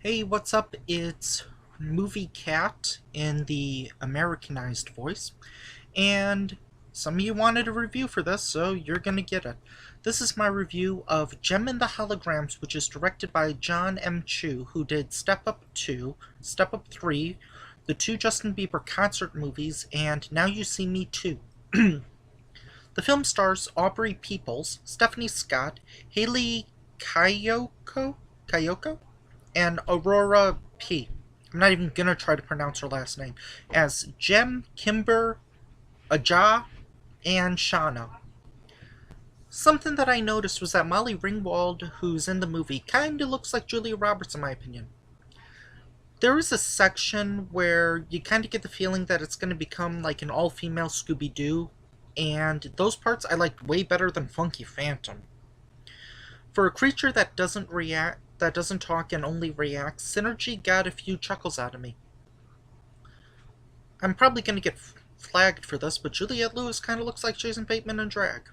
Hey, what's up? It's Movie Cat in the Americanized voice, and some of you wanted a review for this, so you're gonna get it. This is my review of Gem and the Holograms, which is directed by John M. Chu, who did Step Up 2, Step Up 3, the two Justin Bieber concert movies, and Now You See Me Too. The film stars Aubrey Peoples, Stephanie Scott, Haley Kayoko, and Aurora P. I'm not even gonna try to pronounce her last name, as Jem, Kimber, Aja, and Shauna. Something that I noticed was that Molly Ringwald, who's in the movie, kinda looks like Julia Roberts in my opinion. There is a section where you kinda get the feeling that it's gonna become like an all-female Scooby-Doo, and those parts I liked way better than Funky Phantom. For a creature that doesn't talk and only reacts, Synergy got a few chuckles out of me. I'm probably gonna get flagged for this, but Juliette Lewis kind of looks like Jason Bateman in drag.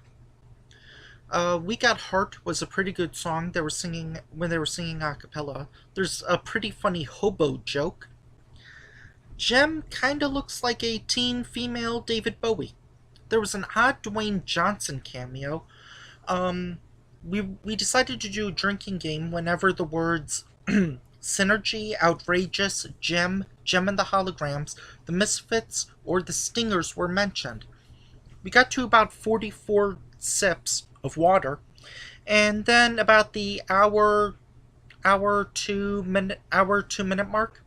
We Got Heart was a pretty good song they were singing when they were singing a cappella. There's a pretty funny hobo joke. Jem kinda looks like a teen female David Bowie. There was an odd Dwayne Johnson cameo. We decided to do a drinking game whenever the words Synergy, Outrageous, Gem and the Holograms, the Misfits, or the Stingers were mentioned. We got to about 44 sips of water, and then about the hour 2 minute mark,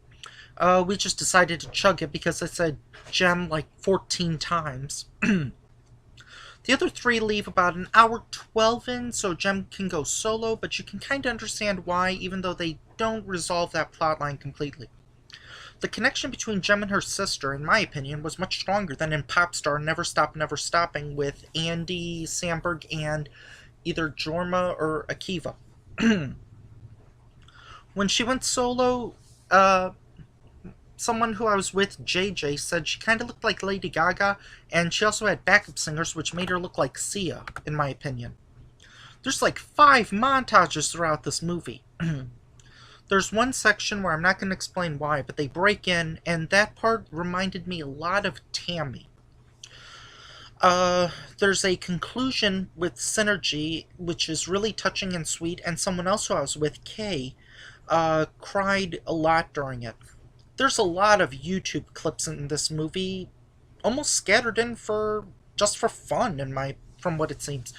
we just decided to chug it because I said Gem like 14 times. The other three leave about an hour 12 in, so Jem can go solo, but you can kinda understand why, even though they don't resolve that plotline completely. The connection between Jem and her sister, in my opinion, was much stronger than in Popstar Never Stop Never Stopping with Andy Samberg and either Jorma or Akiva. When she went solo, someone who I was with, JJ, said she kind of looked like Lady Gaga, and she also had backup singers, which made her look like Sia, in my opinion. There's like 5 montages throughout this movie. There's one section where I'm not going to explain why, but they break in, and that part reminded me a lot of Tammy. There's a conclusion with Synergy, which is really touching and sweet, and someone else who I was with, Kay, cried a lot during it. There's a lot of YouTube clips in this movie, almost scattered in just for fun, from what it seems.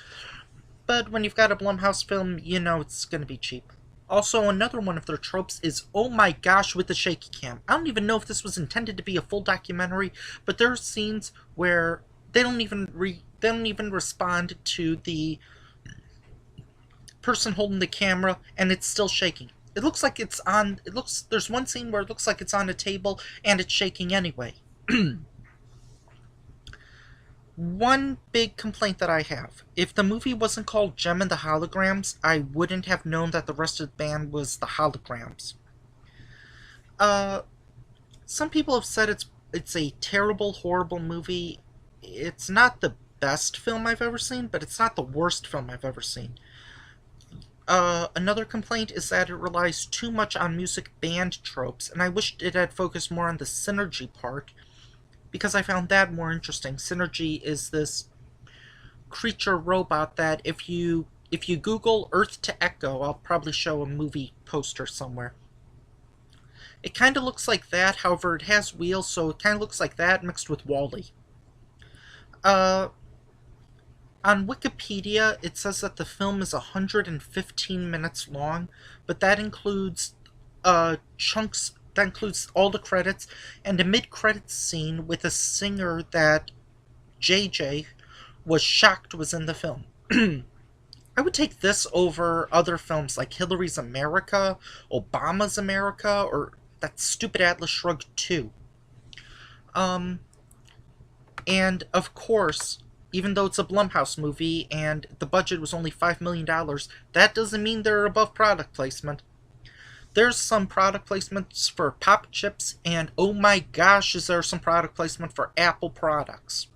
But when you've got a Blumhouse film, you know it's gonna be cheap. Also, another one of their tropes is "Oh my gosh" with the shaky cam. I don't even know if this was intended to be a full documentary, but there are scenes where they don't even respond to the person holding the camera, and it's still shaking. It looks like there's one scene where it looks like it's on a table and it's shaking anyway. One big complaint that I have: if the movie wasn't called Gem and the Holograms, I wouldn't have known that the rest of the band was the Holograms. Some people have said it's a terrible, horrible movie. It's not the best film I've ever seen, but it's not the worst film I've ever seen. Another complaint is that it relies too much on music band tropes, and I wished it had focused more on the Synergy part, because I found that more interesting. Synergy is this creature robot that if you Google Earth to Echo, I'll probably show a movie poster somewhere. It kind of looks like that, however it has wheels, so it kind of looks like that mixed with Wall-E. On Wikipedia, it says that the film is 115 minutes long, but that includes chunks. That includes all the credits and a mid-credits scene with a singer that JJ was shocked was in the film. I would take this over other films like Hillary's America, Obama's America, or that stupid Atlas Shrugged 2. And of course, even though it's a Blumhouse movie and the budget was only $5 million, that doesn't mean they're above product placement. There's some product placements for Pop Chips, and oh my gosh, is there some product placement for Apple products.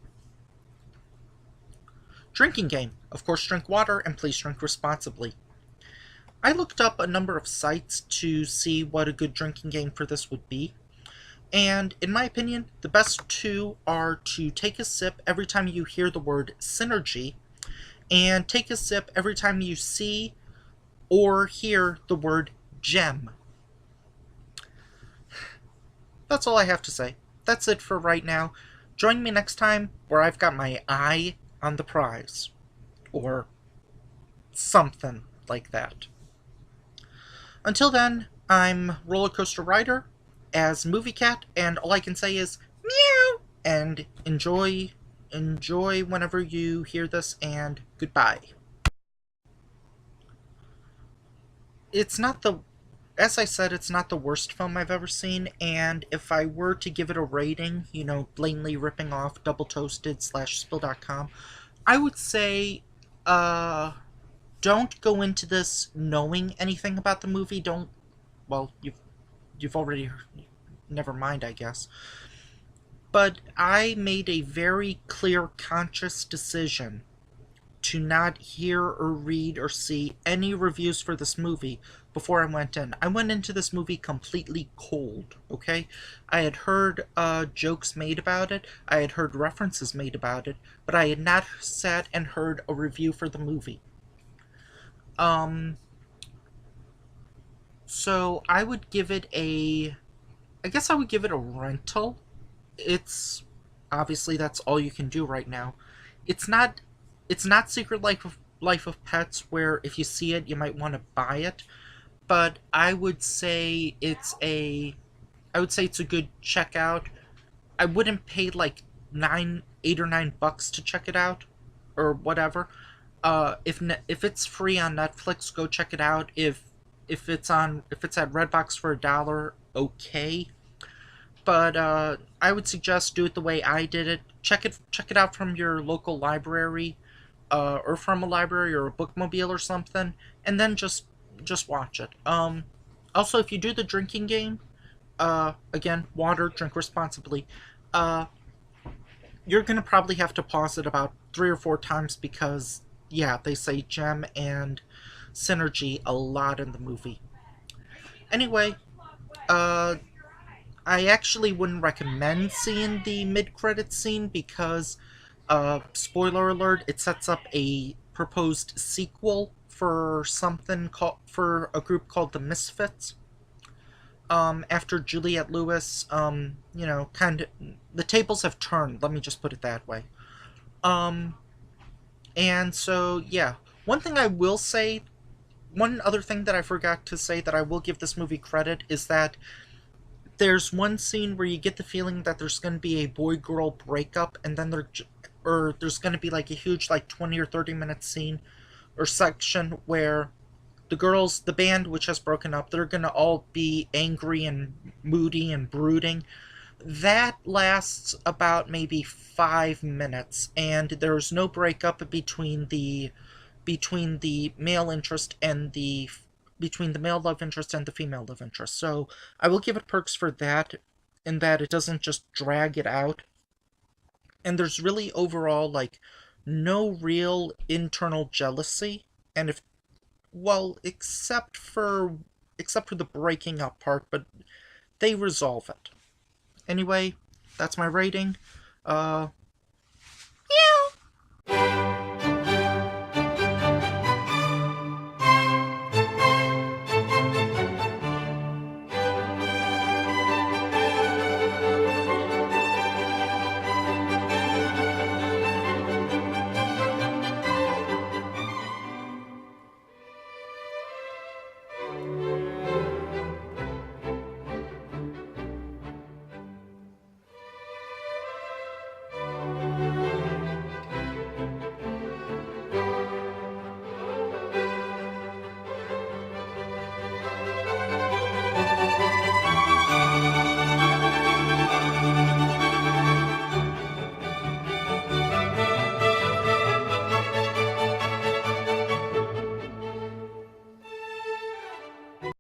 Drinking game. Of course, drink water, and please drink responsibly. I looked up a number of sites to see what a good drinking game for this would be. And in my opinion, the best two are to take a sip every time you hear the word synergy, and take a sip every time you see or hear the word gem. That's all I have to say. That's it for right now. Join me next time where I've got my eye on the prize. Or something like that. Until then, I'm Roller Coaster Rider as Movie Cat, and all I can say is meow and enjoy whenever you hear this, and goodbye. It's not the As I said, it's not the worst film I've ever seen, and if I were to give it a rating, blatantly ripping off Double Toasted slash Spill.com, I would say, don't go into this knowing anything about the movie. Don't, well, you've already, never mind, I guess. But I made a very clear, conscious decision to not hear or read or see any reviews for this movie before I went in. I went into this movie completely cold, okay? I had heard jokes made about it, I had heard references made about it, but I had not sat and heard a review for the movie. Um, so I would give it a. I guess I would give it a rental. It's obviously that's all you can do right now. It's not. It's not Secret Life of Pets, where if you see it, you might want to buy it. But I would say it's a. I would say it's a good checkout. I wouldn't pay like 8 or 9 bucks to check it out, or whatever. If it's free on Netflix, go check it out. If it's at Redbox for $1, okay. But I would suggest do it the way I did it. Check it out from your local library, or from a library or a bookmobile or something, and then just watch it. Also, if you do the drinking game, again, water, drink responsibly. Uh, you're gonna probably have to pause it about 3 or 4 times because yeah, they say gem and synergy a lot in the movie. Anyway, uh, I actually wouldn't recommend seeing the mid-credit scene because, spoiler alert, it sets up a proposed sequel for something called for a group called the Misfits. After Juliette Lewis, kind of the tables have turned. Let me just put it that way. Um, and so yeah, one thing I will say, one other thing that I forgot to say that I will give this movie credit is that there's one scene where you get the feeling that there's going to be a boy girl breakup, and then or there's going to be like a huge like 20 or 30 minute scene or section where the band which has broken up, they're going to all be angry and moody and brooding. That lasts about maybe 5 minutes, and there's no breakup between the male interest and the between the male love interest and the female love interest. So I will give it perks for that, in that it doesn't just drag it out. And there's really overall like no real internal jealousy. And if well, except for the breaking up part, but they resolve it. Anyway, that's my rating.